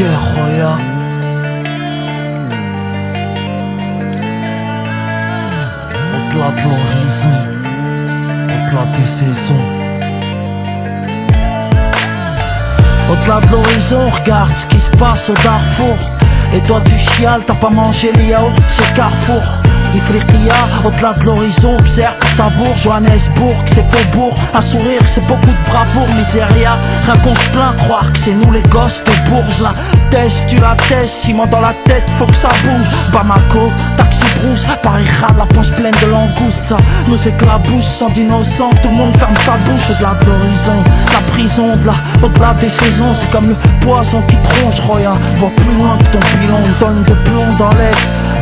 cœur, Roya. Au-delà de l'horizon, au-delà des saisons. Au-delà de l'horizon, regarde ce qui se passe au Darfour. Et toi tu chiales, t'as pas mangé les yaourts chez Carrefour. Ifriqiya, au-delà de l'horizon, observe, savoure, Johannesburg, c'est faubourg. Un sourire, c'est beaucoup de bravoure, miséria. Rien qu'on se plaint, croire que c'est nous les gosses de Bourges. La tèche, tu la tèches, ciment dans la tête, faut que ça bouge. Bamako, taxi brousse, Paris râle, la panse pleine de langoustes. Ça nous éclabousse, sans d'innocents, tout le monde ferme sa bouche. Au-delà de l'horizon, la prison, au-delà des saisons, c'est comme le poison qui tronche, Roya. Vois plus loin que ton pilon, donne de plomb dans l'air.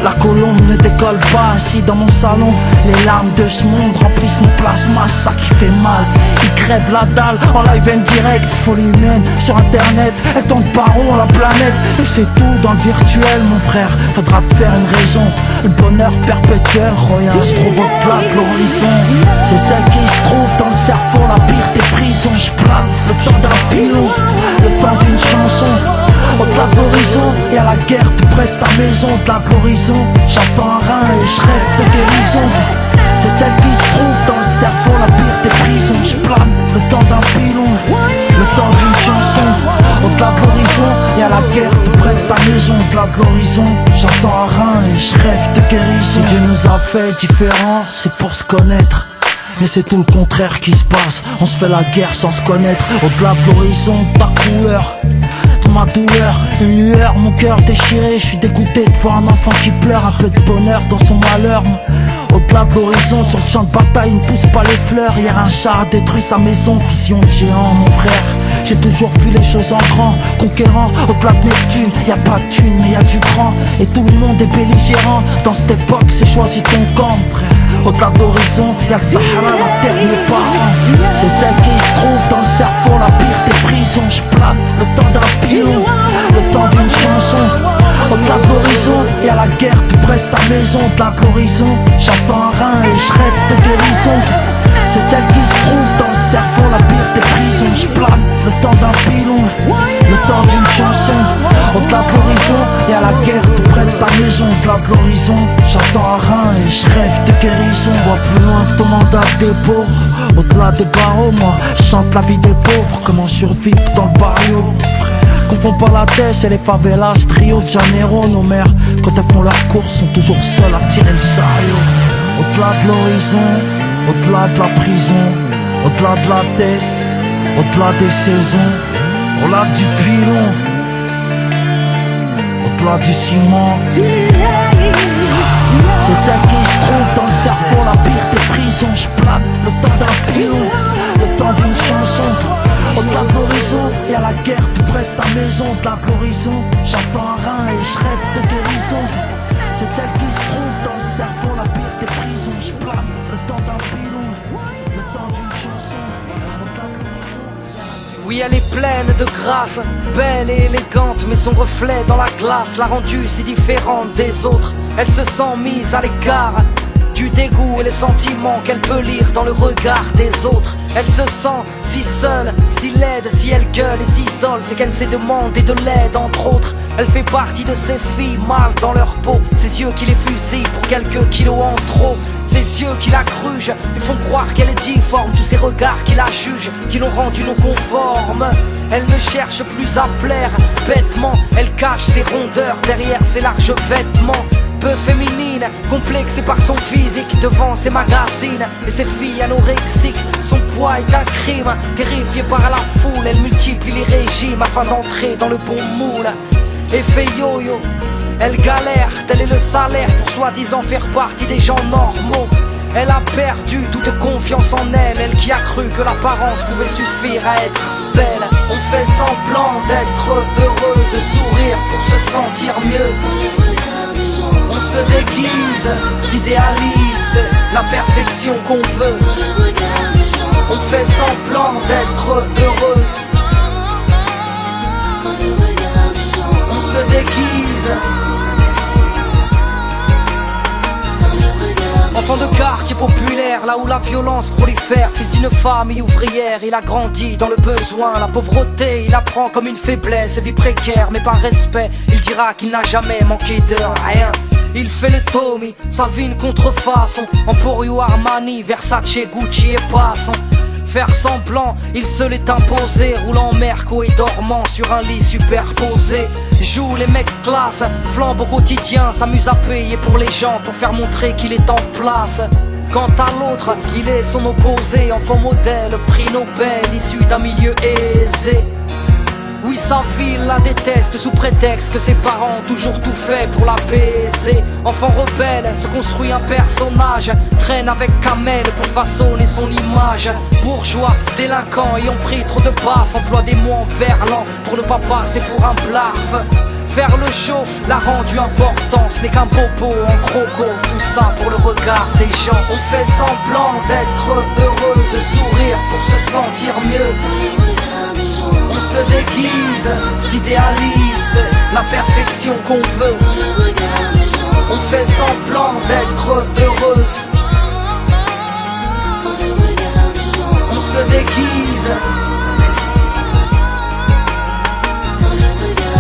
La colombe ne décolle pas, assis dans mon salon. Les larmes de ce monde remplissent mon plasma, ça qui fait mal. Ils crèvent la dalle en live and direct. Folie humaine sur internet, elle tourne par rond la planète. Et c'est tout dans le virtuel mon frère, faudra te faire une raison. Le bonheur perpétuel, Roya, se trouve au-delà de l'horizon. C'est celle qui se trouve dans le cerveau, la pire des prisons. Je plane le temps d'un pilon, le temps d'une chanson. Au-delà de l'horizon, et à la guerre tout près de ta maison. Au-delà de l'horizon, j'entends un rein et je rêve de guérison. C'est celle qui se trouve dans le cerveau, la pire des prisons. Je plane le temps d'un pilon, le temps d'une chanson. Au-delà de l'horizon, et à la guerre tout près de ta maison. Au-delà de l'horizon, j'entends un rein et je rêve de guérison. Si Dieu nous a fait différents, c'est pour se connaître. Mais c'est tout le contraire qui se passe, on se fait la guerre sans se connaître. Au-delà de l'horizon, ta couleur, ma douleur, une lueur, mon cœur déchiré. Je suis dégoûté de voir un enfant qui pleure, un peu de bonheur dans son malheur. Au-delà de l'horizon, sur le champ de bataille, ne pousse pas les fleurs. Hier un char a détruit sa maison, vision de géant, mon frère. J'ai toujours vu les choses en grand, conquérant. Au-delà de Neptune, y a pas de thune, mais y a du grand. Et tout le monde est belligérant. Dans cette époque, c'est choisi ton camp, mon frère. Au-delà de l'horizon, y'a le Sahara, la terre, mes parents. C'est celle qui se trouve dans le cerveau, la pire des prisons. Je plane le temps d'un pilon, le temps d'une chanson. Au-delà de l'horizon, et à la guerre tout près de ta maison. Au-delà de l'horizon, j'entends un rein et je rêve de guérison. C'est celle qui se trouve dans le cerveau, la pire des prisons. Je plane le temps d'un pilon, le temps d'une chanson. Au-delà de l'horizon, et à la guerre tout près de ta maison. Au-delà de l'horizon, j'entends un rein et je rêve de guérison. Vois plus loin que ton mandat de dépôt. Au-delà des barreaux, moi, je chante la vie des pauvres. Comment survivre dans le barrio. Confonds pas la dèche et les favelas, Rio de Janeiro. Nos mères, quand elles font leurs courses, sont toujours seules à tirer le chariot. Au-delà de l'horizon, au-delà de la prison, au-delà de la tête, au-delà des saisons, au-delà du pilon, au-delà du ciment. C'est celle qui se trouve dans le cerveau, la pire des prisons. Je plane le temps d'un pilon, le temps d'une chanson. Au-delà de l'horizon, et à la guerre tout près de ta maison. Au-delà de l'horizon, j'entends un rein et je rêve de guérison. C'est celle qui se trouve dans le cerveau, la pire des prisons. Je plane le temps d'un pilon, le temps d'une chanson. Au-delà de l'horizon. Oui, elle est pleine de grâce, belle et élégante, mais son reflet dans la glace l'a rendue si différente des autres. Elle se sent mise à l'écart du dégoût et les sentiments qu'elle peut lire dans le regard des autres. Elle se sent si seule, si laide, si elle gueule et s'isole, c'est qu'elle s'est demandé de l'aide entre autres. Elle fait partie de ces filles mal dans leur peau, ces yeux qui les fusillent pour quelques kilos en trop. Ces yeux qui la grugent, lui font croire qu'elle est difforme. Tous ces regards qui la jugent, qui l'ont rendue non conforme. Elle ne cherche plus à plaire, bêtement. Elle cache ses rondeurs derrière ses larges vêtements. Peu féminine, complexée par son physique devant ses magazines et ses filles anorexiques. Son poids est un crime, terrifiée par la foule. Elle multiplie les régimes afin d'entrer dans le bon moule. Effet yo-yo, elle galère, tel est le salaire pour soi-disant faire partie des gens normaux. Elle a perdu toute confiance en elle, elle qui a cru que l'apparence pouvait suffire à être belle. On fait semblant d'être heureux, de sourire pour se sentir mieux. On se déguise, s'idéalise la perfection qu'on veut. On fait semblant d'être heureux. On se déguise. Enfant de quartier populaire, là où la violence prolifère. Fils d'une famille ouvrière, il a grandi dans le besoin. La pauvreté, il apprend comme une faiblesse. Vie précaire, mais par respect, il dira qu'il n'a jamais manqué de rien. Il fait le Tommy, sa vie une contrefaçon. Emporio, Armani, Versace, Gucci et passant. Faire semblant, il se l'est imposé. Roulant Merco et dormant sur un lit superposé. Joue les mecs classe, flambe au quotidien. S'amuse à payer pour les gens, pour faire montrer qu'il est en place. Quant à l'autre, il est son opposé. Enfant modèle, prix Nobel, issu d'un milieu aisé. Oui, sa ville la déteste sous prétexte que ses parents ont toujours tout fait pour l'apaiser. Enfant rebelle, se construit un personnage. Traîne avec Kamel pour façonner son image. Bourgeois, délinquant, ayant pris trop de baffes. Emploie des mots en verlan pour ne pas passer pour un blaf. Faire le show l'a rendu important. Ce n'est qu'un bobo en croco. Tout ça pour le regard des gens. On fait semblant d'être heureux, de sourire pour se sentir mieux. On se déguise, s'idéalise la perfection qu'on veut. On fait semblant d'être heureux. On se déguise.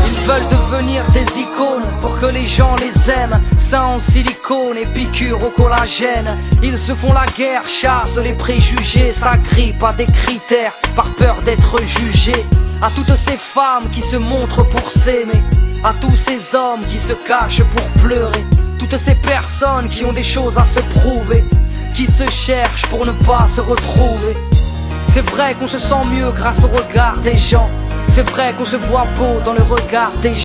Ils veulent devenir des icônes pour que les gens les aiment. Seins en silicone et piqûres au collagène. Ils se font la guerre, chassent les préjugés. S'agrippent à des critères par peur d'être jugés. À toutes ces femmes qui se montrent pour s'aimer. À tous ces hommes qui se cachent pour pleurer. Toutes ces personnes qui ont des choses à se prouver. Qui se cherchent pour ne pas se retrouver. C'est vrai qu'on se sent mieux grâce au regard des gens. C'est vrai qu'on se voit beau dans le regard des gens.